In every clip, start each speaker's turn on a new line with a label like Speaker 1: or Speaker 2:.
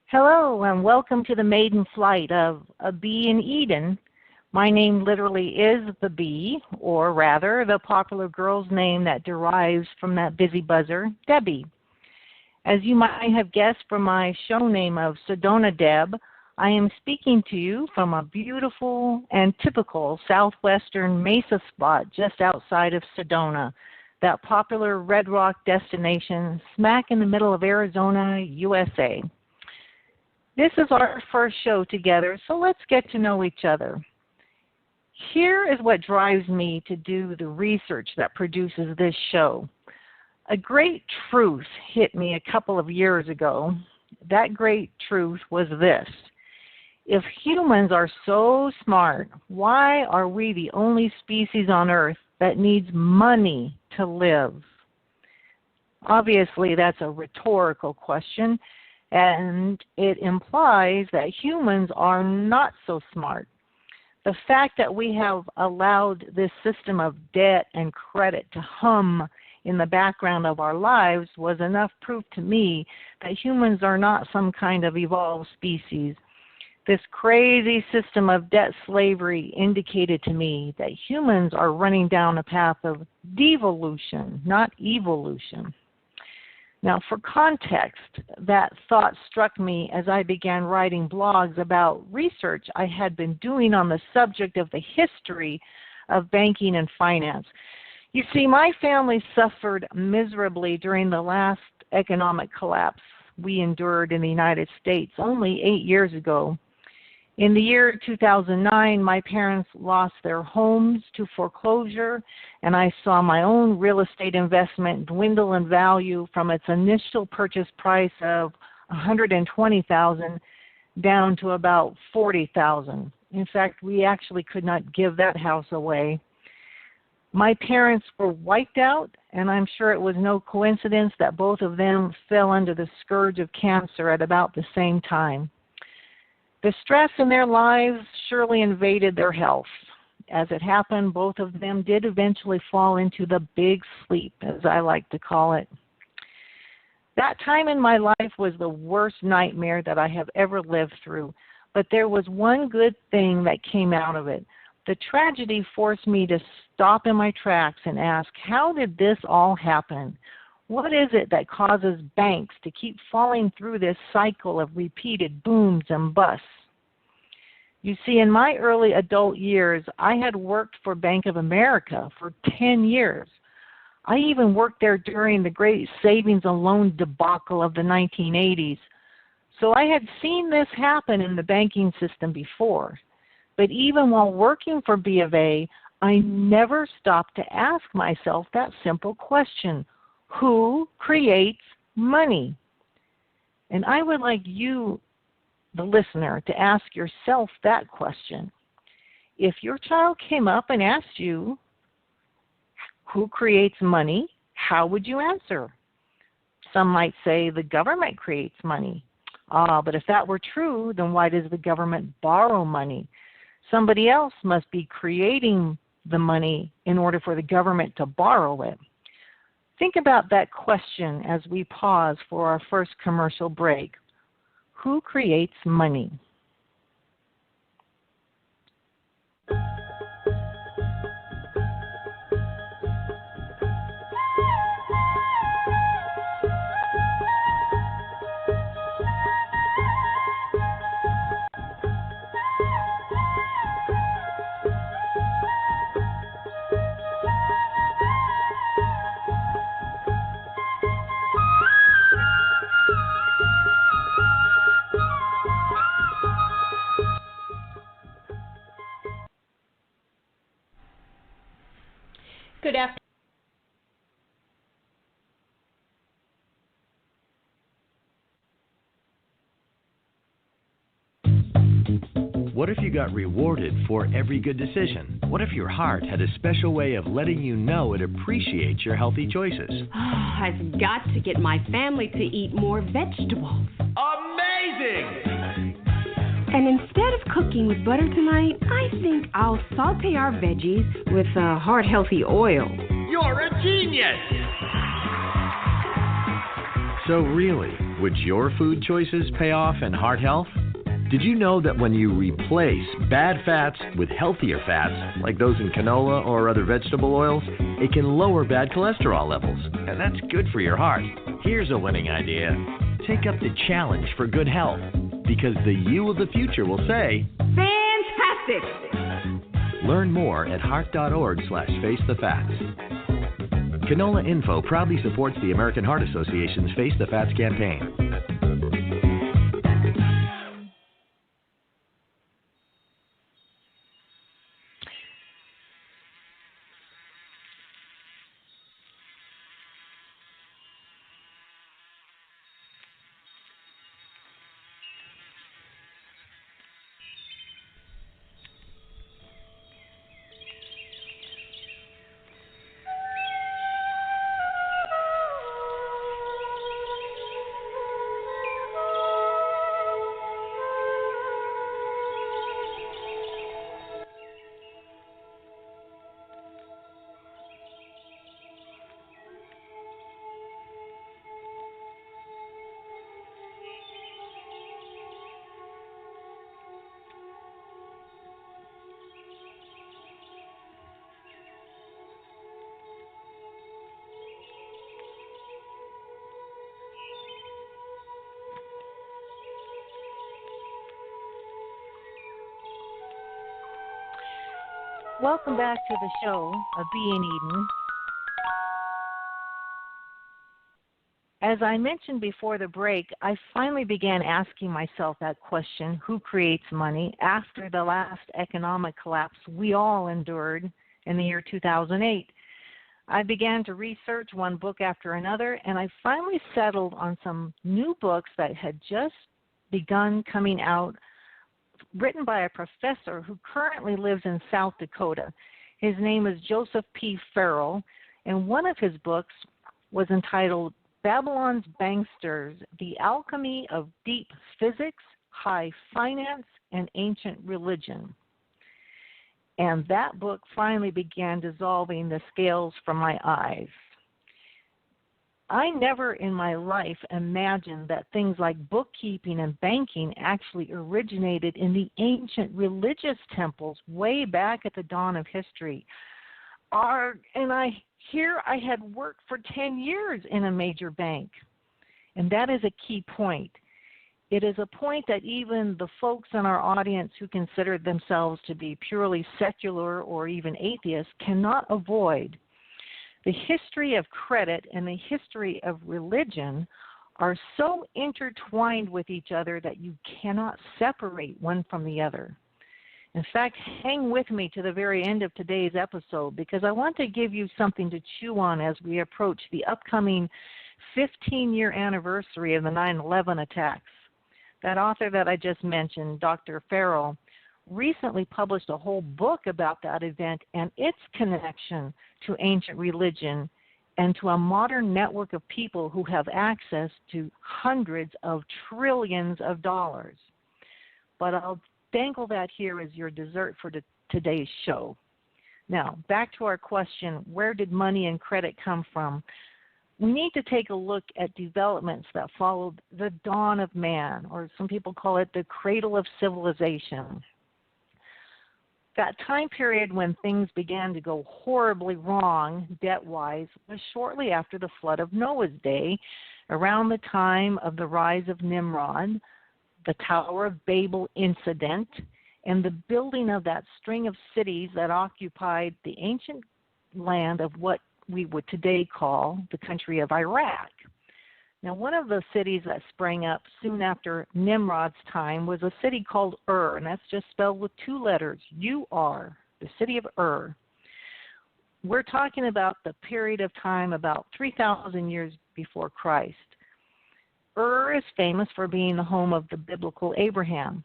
Speaker 1: Hello and welcome to the maiden flight of A Bee in Eden. My name literally is the bee, or rather the popular girl's name that derives from that busy buzzer, Debbie. As you might have guessed from my show name of Sedona Deb, I am speaking to you from a beautiful and typical southwestern mesa spot just outside of Sedona, that popular Red Rock destination smack in the middle of Arizona, USA. This is our first show together, so let's get to know each other. Here is what drives me to do the research that produces this show. A great truth hit me a couple of years ago. That great truth was this: if humans are so smart, why are we the only species on Earth that needs money to live? Obviously, that's a rhetorical question, and it implies that humans are not so smart. The fact that we have allowed this system of debt and credit to hum in the background of our lives was enough proof to me that humans are not some kind of evolved species. This crazy system of debt slavery indicated to me that humans are running down a path of devolution, not evolution. Now, for context, that thought struck me as I began writing blogs about research I had been doing on the subject of the history of banking and finance. You see, my family suffered miserably during the last economic collapse we endured in the United States only 8 years ago. In the year 2009, my parents lost their homes to foreclosure, and I saw my own real estate investment dwindle in value from its initial purchase price of $120,000 down to about $40,000. In fact, we actually could not give that house away. My parents were wiped out, and I'm sure it was no coincidence that both of them fell under the scourge of cancer at about the same time. The stress in their lives surely invaded their health. As it happened, both of them did eventually fall into the big sleep, as I like to call it. That time in my life was the worst nightmare that I have ever lived through, but there was one good thing that came out of it. The tragedy forced me to stop in my tracks and ask, how did this all happen? What is it that causes banks to keep falling through this cycle of repeated booms and busts? You see, in my early adult years, I had worked for Bank of America for 10 years. I even worked there during the great savings and loan debacle of the 1980s. So I had seen this happen in the banking system before. But even while working for B of A, I never stopped to ask myself that simple question: who creates money? And I would like you, the listener, to ask yourself that question. If your child came up and asked you, who creates money, how would you answer? Some might say the government creates money. But if that were true, then why does the government borrow money? Somebody else must be creating the money in order for the government to borrow it. Think about that question as we pause for our first commercial break. Who creates money?
Speaker 2: Good afternoon.
Speaker 3: What if you
Speaker 2: you got rewarded for every good decision? What if your heart had a special way of letting you know it appreciates your healthy choices?
Speaker 3: I've got to get my family to eat more vegetables.
Speaker 2: Amazing!
Speaker 3: And instead of cooking with butter tonight, I think I'll saute our veggies with heart-healthy oil.
Speaker 2: You're a genius! So really, would your food choices pay off in heart health? Did you know that when you replace bad fats with healthier fats, like those in canola or other vegetable oils, it can lower bad cholesterol levels, and that's good for your heart. Here's a winning idea. Take up the challenge for good health, because the you of the future will say,
Speaker 3: Fantastic!
Speaker 2: Learn more at heart.org/facethefacts. Canola Info proudly supports the American Heart Association's Face the Fats campaign.
Speaker 1: Welcome back to the show of Being Eden. As I mentioned before the break, I finally began asking myself that question, who creates money, after the last economic collapse we all endured in the year 2008. I began to research one book after another, and I finally settled on some new books that had just begun coming out, written by a professor who currently lives in South Dakota. His name is Joseph P. Farrell, and one of his books was entitled Babylon's Banksters, The Alchemy of Deep Physics, High Finance, and Ancient Religion. And that book finally began dissolving the scales from my eyes. I never in my life imagined that things like bookkeeping and banking actually originated in the ancient religious temples way back at the dawn of history. I had worked for 10 years in a major bank, and that is a key point. It is a point that even the folks in our audience who consider themselves to be purely secular or even atheists cannot avoid. The history of credit and the history of religion are so intertwined with each other that you cannot separate one from the other. In fact, hang with me to the very end of today's episode, because I want to give you something to chew on as we approach the upcoming 15-year anniversary of the 9/11 attacks. That author that I just mentioned, Dr. Farrell, recently published a whole book about that event and its connection to ancient religion and to a modern network of people who have access to hundreds of trillions of dollars. But I'll dangle that here as your dessert for today's show. Now, back to our question, where did money and credit come from? We need to take a look at developments that followed the dawn of man, or some people call it the cradle of civilization. That time period when things began to go horribly wrong debt-wise was shortly after the flood of Noah's day, around the time of the rise of Nimrod, the Tower of Babel incident, and the building of that string of cities that occupied the ancient land of what we would today call the country of Iraq. Now, one of the cities that sprang up soon after Nimrod's time was a city called Ur, and that's just spelled with two letters, U-R, the city of Ur. We're talking about the period of time about 3,000 years before Christ. Ur is famous for being the home of the biblical Abraham.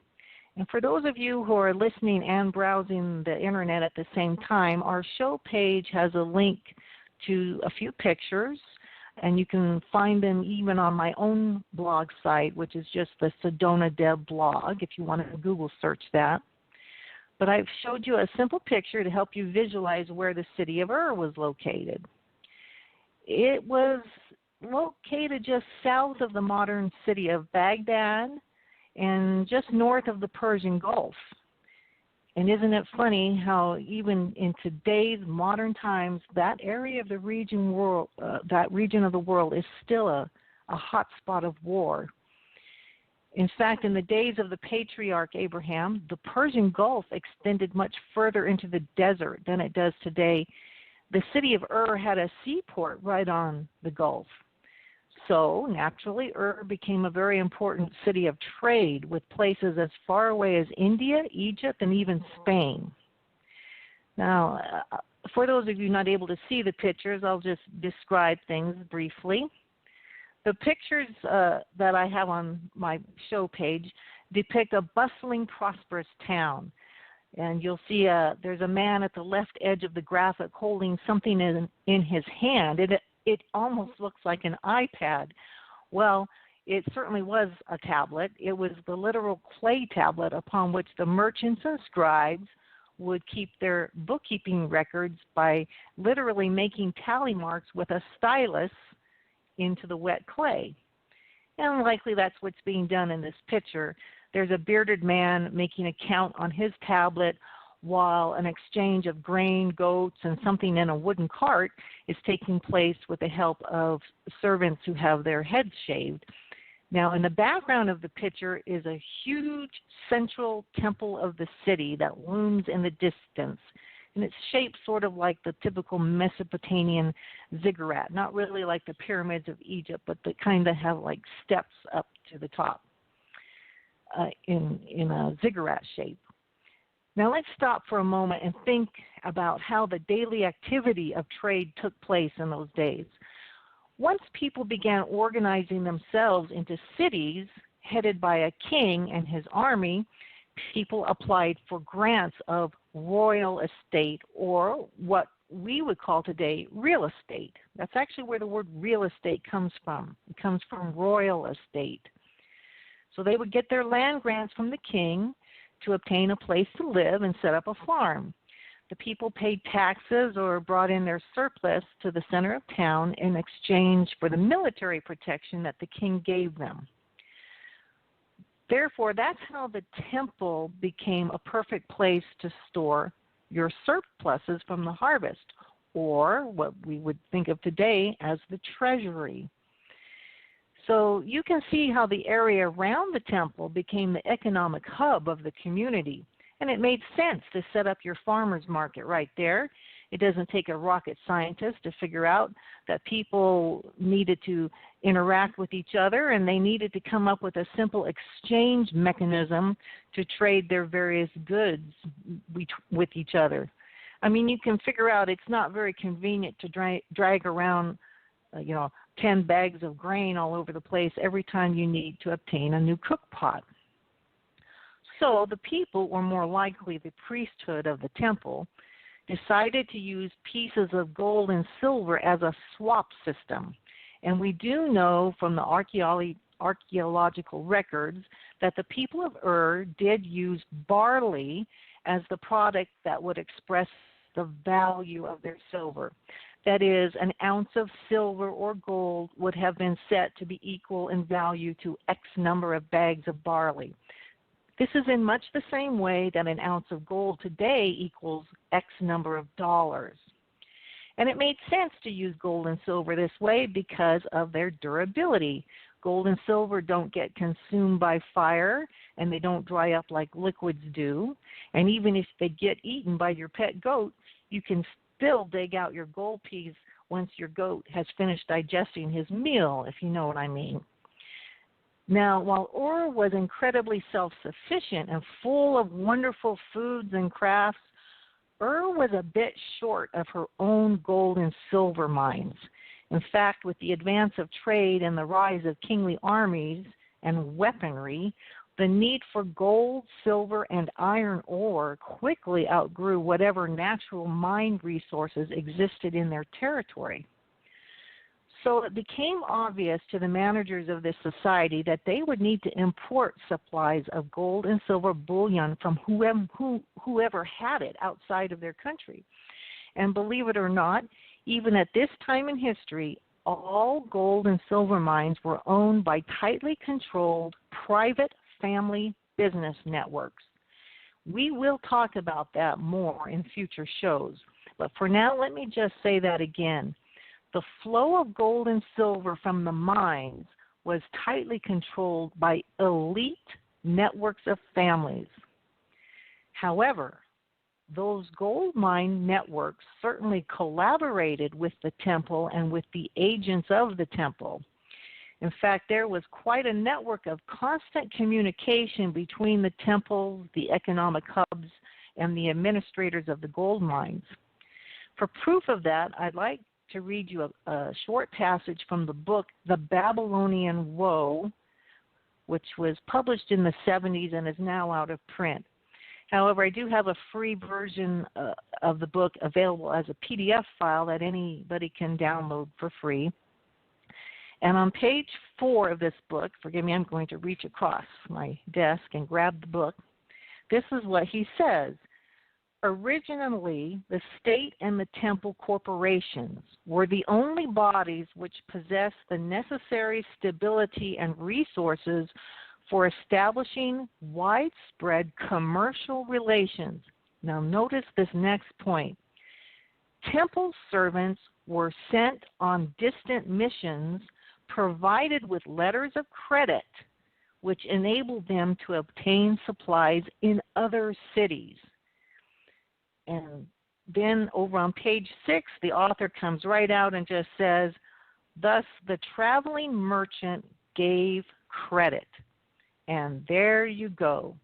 Speaker 1: And for those of you who are listening and browsing the internet at the same time, our show page has a link to a few pictures, and you can find them even on my own blog site, which is just the Sedona Deb blog, if you want to Google search that. But I've showed you a simple picture to help you visualize where the city of Ur was located. It was located just south of the modern city of Baghdad and just north of the Persian Gulf. And isn't it funny how even in today's modern times, that area of the region of the world is still a hot spot of war. In fact, in the days of the patriarch Abraham, the Persian Gulf extended much further into the desert than it does today. The city of Ur had a seaport right on the Gulf. So, naturally, Ur became a very important city of trade with places as far away as India, Egypt, and even Spain. Now, for those of you not able to see the pictures, I'll just describe things briefly. The pictures that I have on my show page depict a bustling, prosperous town. And you'll see there's a man at the left edge of the graphic holding something in his hand. It almost looks like an iPad. Well, it certainly was a tablet. It was the literal clay tablet upon which the merchants and scribes would keep their bookkeeping records by literally making tally marks with a stylus into the wet clay. And likely that's what's being done in this picture. There's a bearded man making a count on his tablet while an exchange of grain, goats, and something in a wooden cart is taking place with the help of servants who have their heads shaved. Now, in the background of the picture is a huge central temple of the city that looms in the distance. And it's shaped sort of like the typical Mesopotamian ziggurat, not really like the pyramids of Egypt, but they kind of have like steps up to the top in a ziggurat shape. Now let's stop for a moment and think about how the daily activity of trade took place in those days. Once people began organizing themselves into cities headed by a king and his army, people applied for grants of royal estate, or what we would call today real estate. That's actually where the word real estate comes from. It comes from royal estate. So they would get their land grants from the king to obtain a place to live and set up a farm. The people paid taxes or brought in their surplus to the center of town in exchange for the military protection that the king gave them. Therefore, that's how the temple became a perfect place to store your surpluses from the harvest, or what we would think of today as the treasury. So you can see how the area around the temple became the economic hub of the community. And it made sense to set up your farmer's market right there. It doesn't take a rocket scientist to figure out that people needed to interact with each other, and they needed to come up with a simple exchange mechanism to trade their various goods with each other. I mean, you can figure out it's not very convenient to drag around 10 bags of grain all over the place every time you need to obtain a new cook pot. So the people, or more likely the priesthood of the temple, decided to use pieces of gold and silver as a swap system. And we do know from the archaeological records that the people of Ur did use barley as the product that would express the value of their silver. That is, an ounce of silver or gold would have been set to be equal in value to X number of bags of barley. This is in much the same way that an ounce of gold today equals X number of dollars. And it made sense to use gold and silver this way because of their durability. Gold and silver don't get consumed by fire, and they don't dry up like liquids do. And even if they get eaten by your pet goat, you can still dig out your gold piece once your goat has finished digesting his meal, if you know what I mean. Now, while Ur was incredibly self-sufficient and full of wonderful foods and crafts, Ur was a bit short of her own gold and silver mines. In fact, with the advance of trade and the rise of kingly armies and weaponry, The need for gold, silver, and iron ore quickly outgrew whatever natural mine resources existed in their territory. So it became obvious to the managers of this society that they would need to import supplies of gold and silver bullion from whoever had it outside of their country. And believe it or not, even at this time in history, all gold and silver mines were owned by tightly controlled private family business networks. We will talk about that more in future shows, but for now, let me just say that again. The flow of gold and silver from the mines was tightly controlled by elite networks of families. However, those gold mine networks certainly collaborated with the temple and with the agents of the temple. In fact, there was quite a network of constant communication between the temples, the economic hubs, and the administrators of the gold mines. For proof of that, I'd like to read you a short passage from the book The Babylonian Woe, which was published in the 70s and is now out of print. However, I do have a free version of the book available as a PDF file that anybody can download for free. And on page 4 of this book, forgive me, I'm going to reach across my desk and grab the book. This is what he says. Originally, the state and the temple corporations were the only bodies which possessed the necessary stability and resources for establishing widespread commercial relations. Now notice this next point. Temple servants were sent on distant missions provided with letters of credit which enabled them to obtain supplies in other cities. And then over on page 6, the author comes right out and just says, thus the traveling merchant gave credit. And there you go.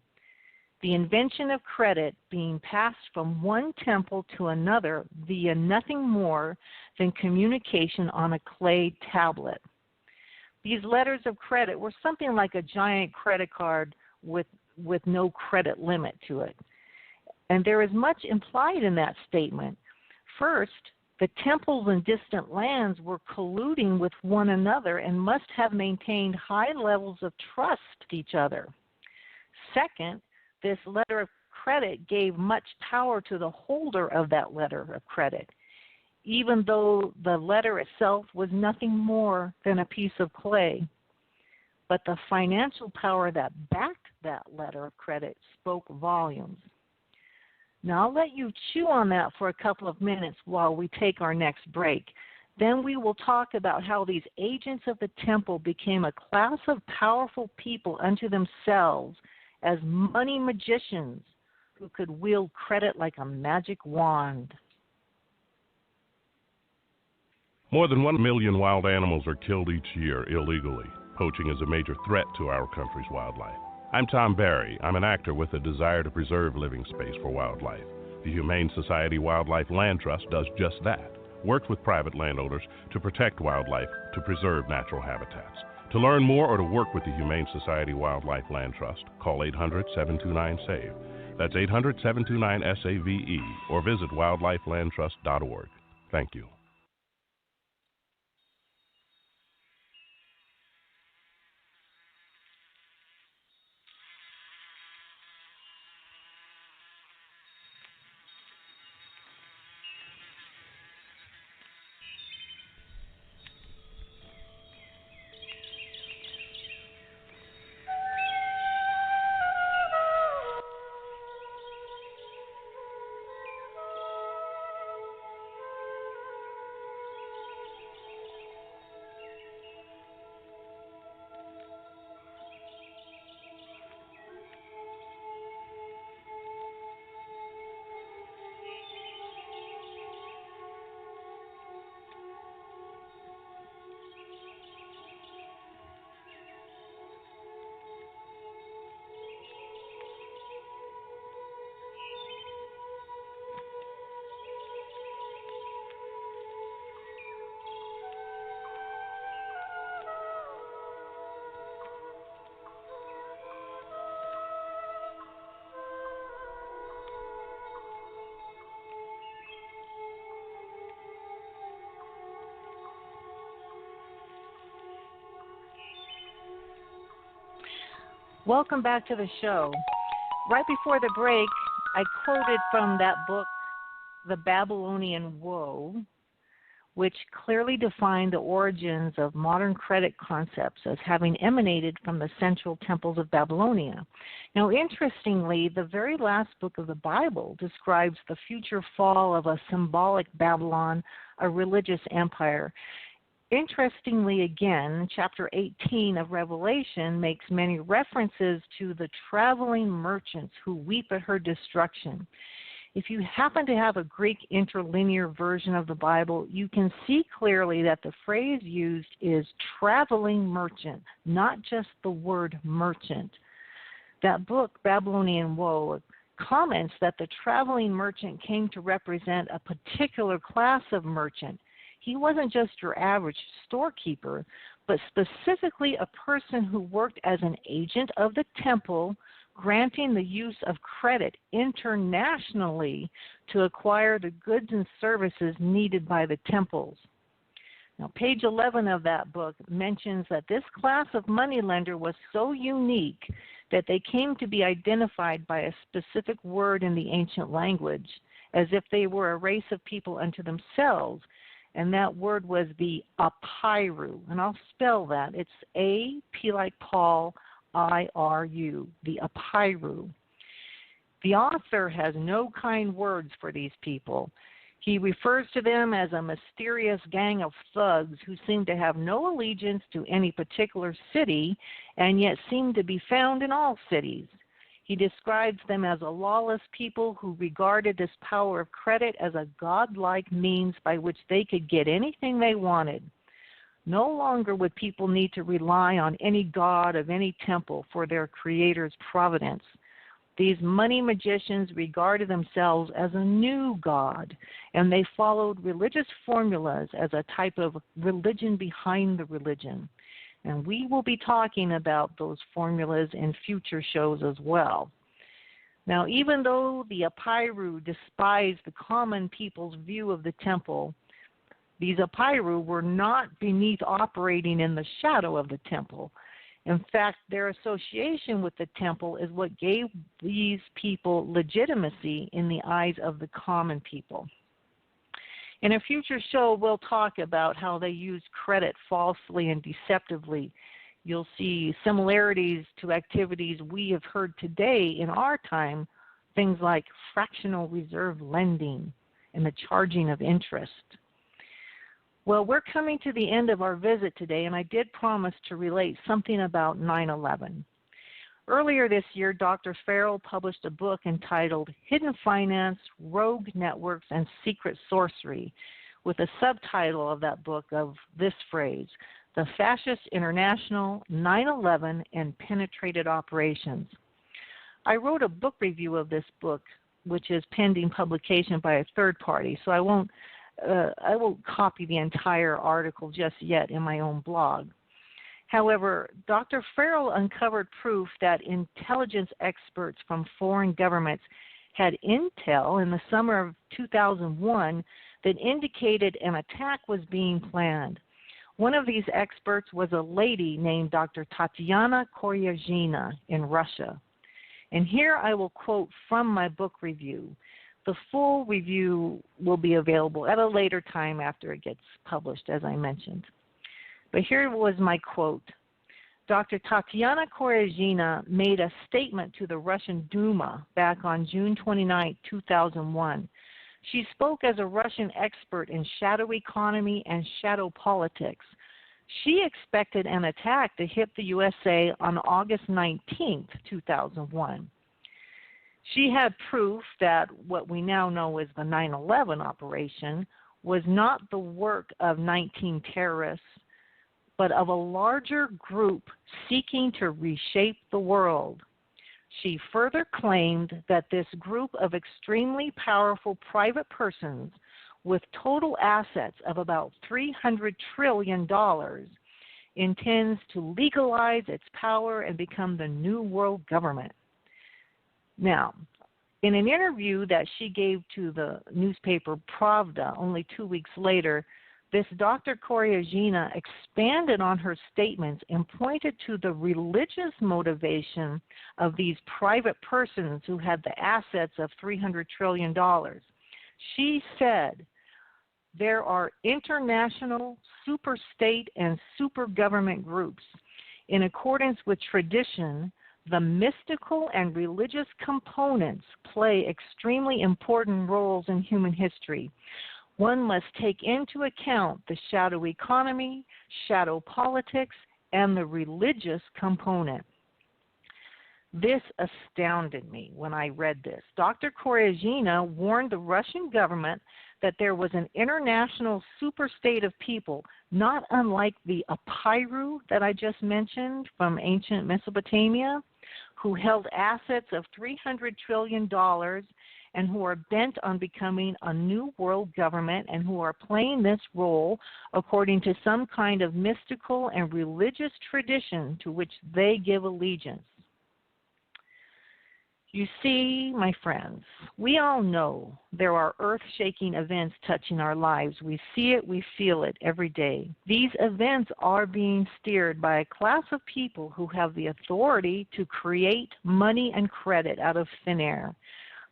Speaker 1: The invention of credit being passed from one temple to another via nothing more than communication on a clay tablet. These letters of credit were something like a giant credit card with no credit limit to it. And there is much implied in that statement. First, the temples in distant lands were colluding with one another and must have maintained high levels of trust to each other. Second, this letter of credit gave much power to the holder of that letter of credit, even though the letter itself was nothing more than a piece of clay. But the financial power that backed that letter of credit spoke volumes. Now, I'll let you chew on that for a couple of minutes while we take our next break. Then we will talk about how these agents of the temple became a class of powerful people unto themselves as money magicians who could wield credit like a magic wand.
Speaker 4: More than 1 million wild animals are killed each year illegally. Poaching is a major threat to our country's wildlife. I'm Tom Barry. I'm an actor with a desire to preserve living space for wildlife. The Humane Society Wildlife Land Trust does just that. Works with private landowners to protect wildlife, to preserve natural habitats. To learn more or to work with the Humane Society Wildlife Land Trust, call 800-729-SAVE. That's 800-729-SAVE or visit wildlifelandtrust.org. Thank you.
Speaker 1: Welcome back to the show. Right before the break, I quoted from that book, The Babylonian Woe, which clearly defined the origins of modern credit concepts as having emanated from the central temples of Babylonia. Now, interestingly, the very last book of the Bible describes the future fall of a symbolic Babylon, a religious empire. Interestingly, again, chapter 18 of Revelation makes many references to the traveling merchants who weep at her destruction. If you happen to have a Greek interlinear version of the Bible, you can see clearly that the phrase used is traveling merchant, not just the word merchant. That book, Babylonian Woe, comments that the traveling merchant came to represent a particular class of merchant. He wasn't just your average storekeeper, but specifically a person who worked as an agent of the temple, granting the use of credit internationally to acquire the goods and services needed by the temples. Now, page 11 of that book mentions that this class of moneylender was so unique that they came to be identified by a specific word in the ancient language, as if they were a race of people unto themselves. And that word was the Apiru. And I'll spell that. It's A-P like Paul, I-R-U, the Apiru. The author has no kind words for these people. He refers to them as a mysterious gang of thugs who seem to have no allegiance to any particular city and yet seem to be found in all cities. He describes them as a lawless people who regarded this power of credit as a godlike means by which they could get anything they wanted. No longer would people need to rely on any god of any temple for their creator's providence. These money magicians regarded themselves as a new god, and they followed religious formulas as a type of religion behind the religion. And we will be talking about those formulas in future shows as well. Now, even though the Apiru despised the common people's view of the temple, these Apiru were not beneath operating in the shadow of the temple. In fact, their association with the temple is what gave these people legitimacy in the eyes of the common people. In a future show, we'll talk about how they used credit falsely and deceptively. You'll see similarities to activities we have heard today in our time, things like fractional reserve lending and the charging of interest. Well, we're coming to the end of our visit today, and I did promise to relate something about 9/11. Earlier this year, Dr. Farrell published a book entitled Hidden Finance, Rogue Networks, and Secret Sorcery, with a subtitle of that book of this phrase, The Fascist International, 9/11, and Penetrated Operations. I wrote a book review of this book, which is pending publication by a third party, so I won't copy the entire article just yet in my own blog. However, Dr. Farrell uncovered proof that intelligence experts from foreign governments had intel in the summer of 2001 that indicated an attack was being planned. One of these experts was a lady named Dr. Tatiana Koryazhina in Russia. And here I will quote from my book review. The full review will be available at a later time after it gets published, as I mentioned. But here was my quote. Dr. Tatiana Koryazhina made a statement to the Russian Duma back on June 29, 2001. She spoke as a Russian expert in shadow economy and shadow politics. She expected an attack to hit the USA on August 19, 2001. She had proof that what we now know as the 9/11 operation was not the work of 19 terrorists, but of a larger group seeking to reshape the world. She further claimed that this group of extremely powerful private persons with total assets of about $300 trillion intends to legalize its power and become the new world government. Now, in an interview that she gave to the newspaper Pravda only 2 weeks later, This Dr. Koryazina expanded on her statements and pointed to the religious motivation of these private persons who had the assets of $300 trillion. She said, there are international, super state, and super government groups. In accordance with tradition, the mystical and religious components play extremely important roles in human history. One must take into account the shadow economy, shadow politics, and the religious component. This astounded me when I read this. Dr. Koryazina warned the Russian government that there was an international superstate of people, not unlike the Apiru that I just mentioned from ancient Mesopotamia, who held assets of $300 trillion and who are bent on becoming a new world government and who are playing this role according to some kind of mystical and religious tradition to which they give allegiance. You see, my friends, we all know there are earth-shaking events touching our lives. We see it, we feel it every day. These events are being steered by a class of people who have the authority to create money and credit out of thin air.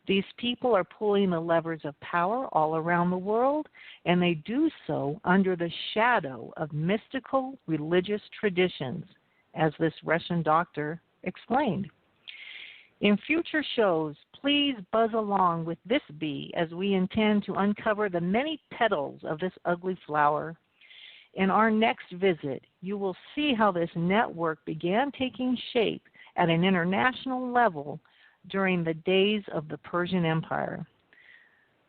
Speaker 1: These people are pulling the levers of power all around the world, and they do so under the shadow of mystical religious traditions, as this Russian doctor explained. In future shows, please buzz along with this bee as we intend to uncover the many petals of this ugly flower. In our next visit, you will see how this network began taking shape at an international level during the days of the Persian Empire.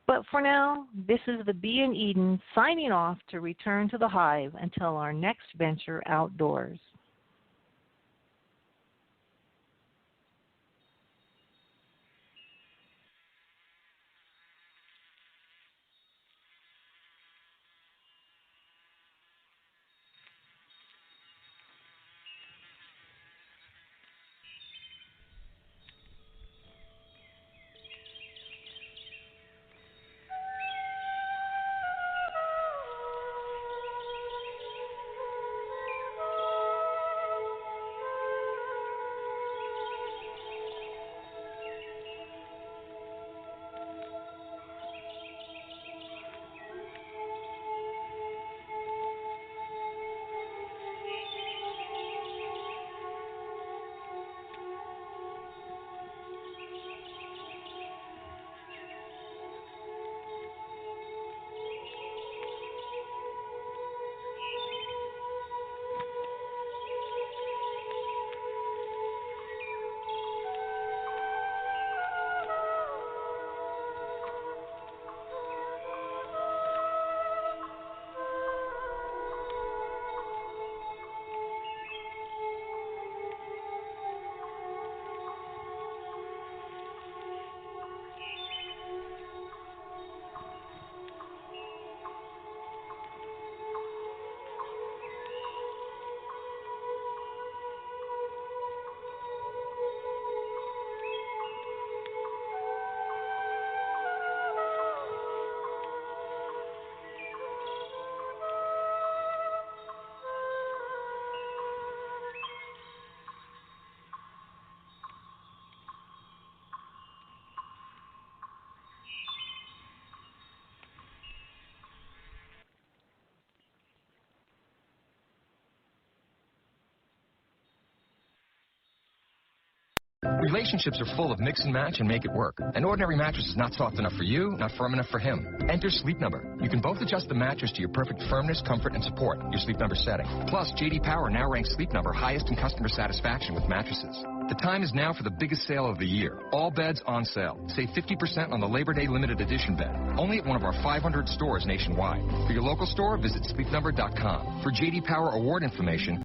Speaker 1: But for now, this is the Bee in Eden signing off to return to the hive until our next venture outdoors.
Speaker 5: Relationships are full of mix and match and make it work. An ordinary mattress is not soft enough for you, not firm enough for him. Enter Sleep Number. You can both adjust the mattress to your perfect firmness, comfort, and support, your Sleep Number setting. Plus, J.D. Power now ranks Sleep Number highest in customer satisfaction with mattresses. The time is now for the biggest sale of the year. All beds on sale. Save 50% on the Labor Day limited edition bed. Only at one of our 500 stores nationwide. For your local store, visit sleepnumber.com. For J.D. Power award information,